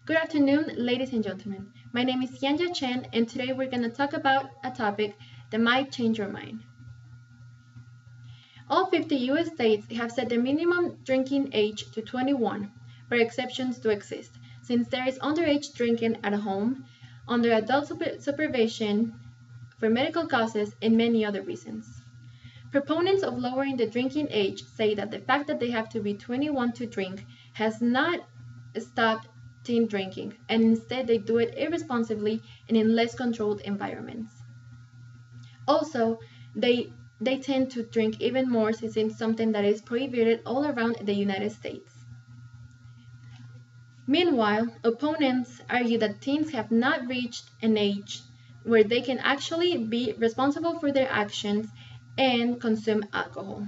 Good afternoon, ladies and gentlemen. My name is Sianya Chen, and today we're going to talk about a topic that might change your mind. All 50 US states have set their minimum drinking age to 21, but exceptions do exist, since there is underage drinking at home, under adult supervision, for medical causes, and many other reasons. Proponents of lowering the drinking age say that the fact that they have to be 21 to drink has not stopped teen drinking, and instead they do it irresponsibly and in less controlled environments. Also, they tend to drink even more since it's something that is prohibited all around the United States. Meanwhile, opponents argue that teens have not reached an age where they can actually be responsible for their actions and consume alcohol.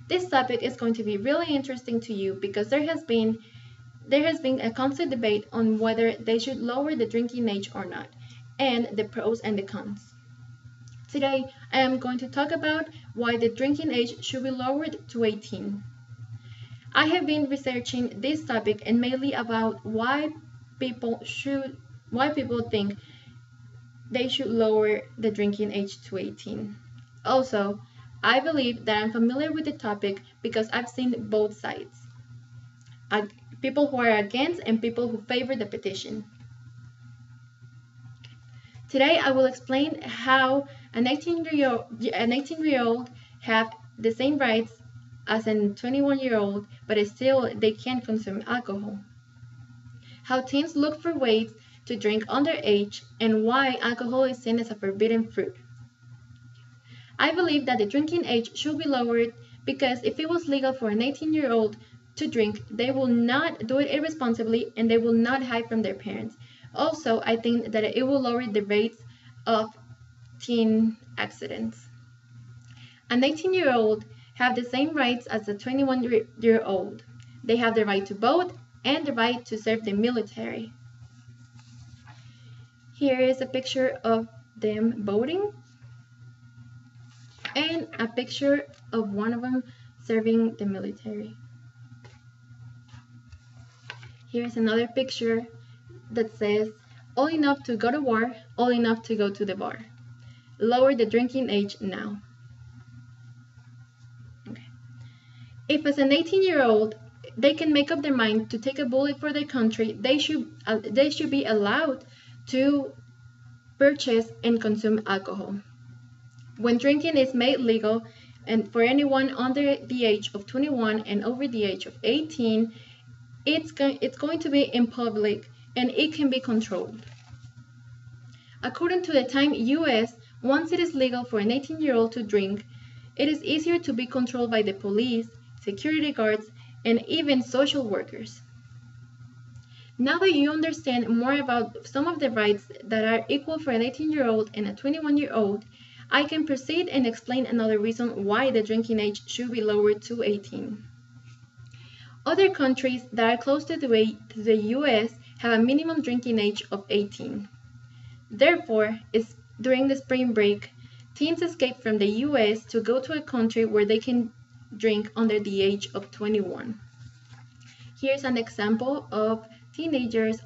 This topic is going to be really interesting to you because there has been a constant debate on whether they should lower the drinking age or not, and the pros and the cons. Today, I am going to talk about why the drinking age should be lowered to 18. I have been researching this topic and mainly about why people think they should lower the drinking age to 18. Also, I believe that I'm familiar with the topic because I've seen both sides. People who are against and people who favor the petition. Today I will explain how an 18-year-old have the same rights as a 21-year-old, but still they can't consume alcohol. How teens look for ways to drink underage, and why alcohol is seen as a forbidden fruit. I believe that the drinking age should be lowered because if it was legal for an 18-year-old to drink, they will not do it irresponsibly and they will not hide from their parents. Also, I think that it will lower the rates of teen accidents. An 18-year-old have the same rights as a 21-year-old. They have the right to vote and the right to serve the military. Here is a picture of them voting and a picture of one of them serving the military. Here's another picture that says, "Old enough to go to war, old enough to go to the bar. Lower the drinking age now." Okay. If as an 18-year-old they can make up their mind to take a bullet for their country, they should be allowed to purchase and consume alcohol. When drinking is made legal, and for anyone under the age of 21 and over the age of 18, it's going to be in public and it can be controlled. According to the Time US, once it is legal for an 18-year-old to drink, it is easier to be controlled by the police, security guards, and even social workers. Now that you understand more about some of the rights that are equal for an 18-year-old and a 21-year-old, I can proceed and explain another reason why the drinking age should be lowered to 18. Other countries that are close to the US have a minimum drinking age of 18. Therefore, during the spring break, teens escape from the US to go to a country where they can drink under the age of 21. Here's an example of teenagers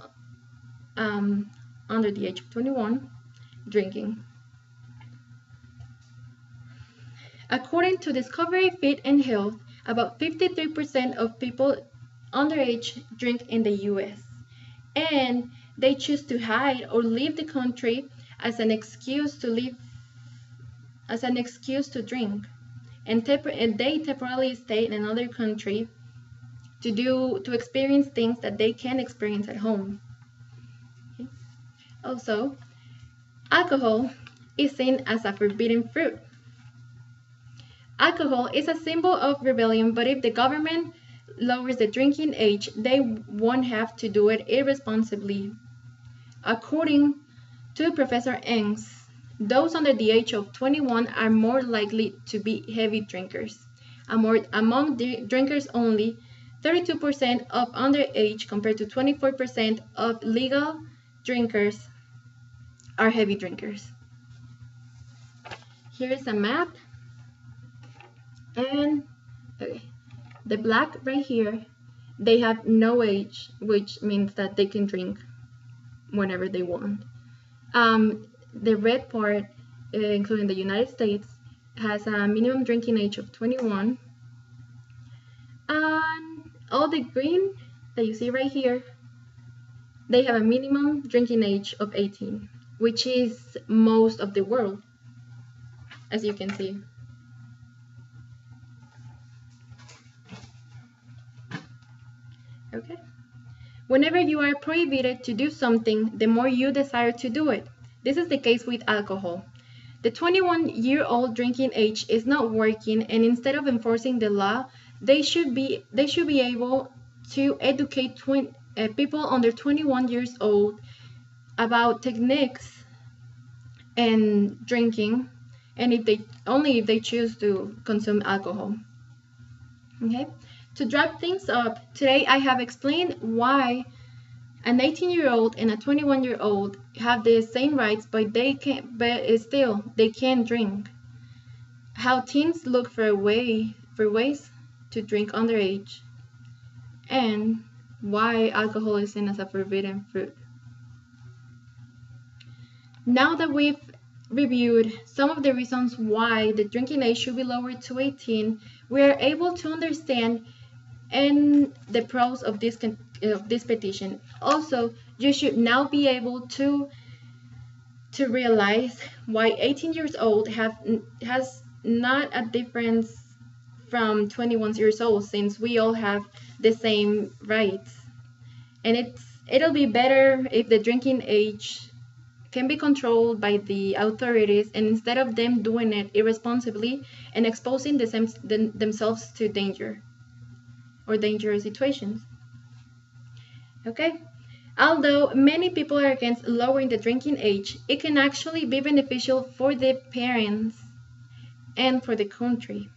under the age of 21 drinking. According to Discovery Fit and Health, about 53% of people underage drink in the US, and they choose to hide or leave the country as an excuse to drink, and they temporarily stay in another country to experience things that they can't experience at home. Okay. Also, alcohol is seen as a forbidden fruit. Alcohol is a symbol of rebellion, but if the government lowers the drinking age, they won't have to do it irresponsibly. According to Professor Engs, those under the age of 21 are more likely to be heavy drinkers. Among the drinkers only, 32% of underage compared to 24% of legal drinkers are heavy drinkers. Here is a map. And okay, the black right here they have no age, which means that they can drink whenever they want. The red part, including the United States, has a minimum drinking age of 21. And all the green that you see right here, they have a minimum drinking age of 18, which is most of the world, as you can see. Okay. Whenever you are prohibited to do something, the more you desire to do it. This is the case with alcohol. The 21-year-old drinking age is not working, and instead of enforcing the law, they should be able to educate people under 21 years old about techniques and drinking, and only if they choose to consume alcohol. Okay? To wrap things up, today I have explained why an 18-year-old and a 21-year-old have the same rights, but still they can't drink. How teens look for ways to drink underage, and why alcohol is seen as a forbidden fruit. Now that we've reviewed some of the reasons why the drinking age should be lowered to 18, we are able to understand and the pros of this petition. Also, you should now be able to realize why 18 years old has not a difference from 21 years old, since we all have the same rights. And it'll be better if the drinking age can be controlled by the authorities, and instead of them doing it irresponsibly and exposing themselves to danger or dangerous situations. Okay? Although many people are against lowering the drinking age, it can actually be beneficial for the parents and for the country,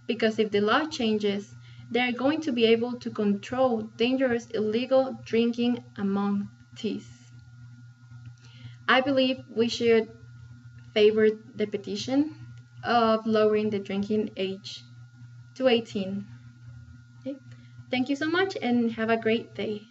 because if the law changes, they are going to be able to control dangerous illegal drinking among teens. I believe we should favor the petition of lowering the drinking age to 18. Okay? Thank you so much and have a great day.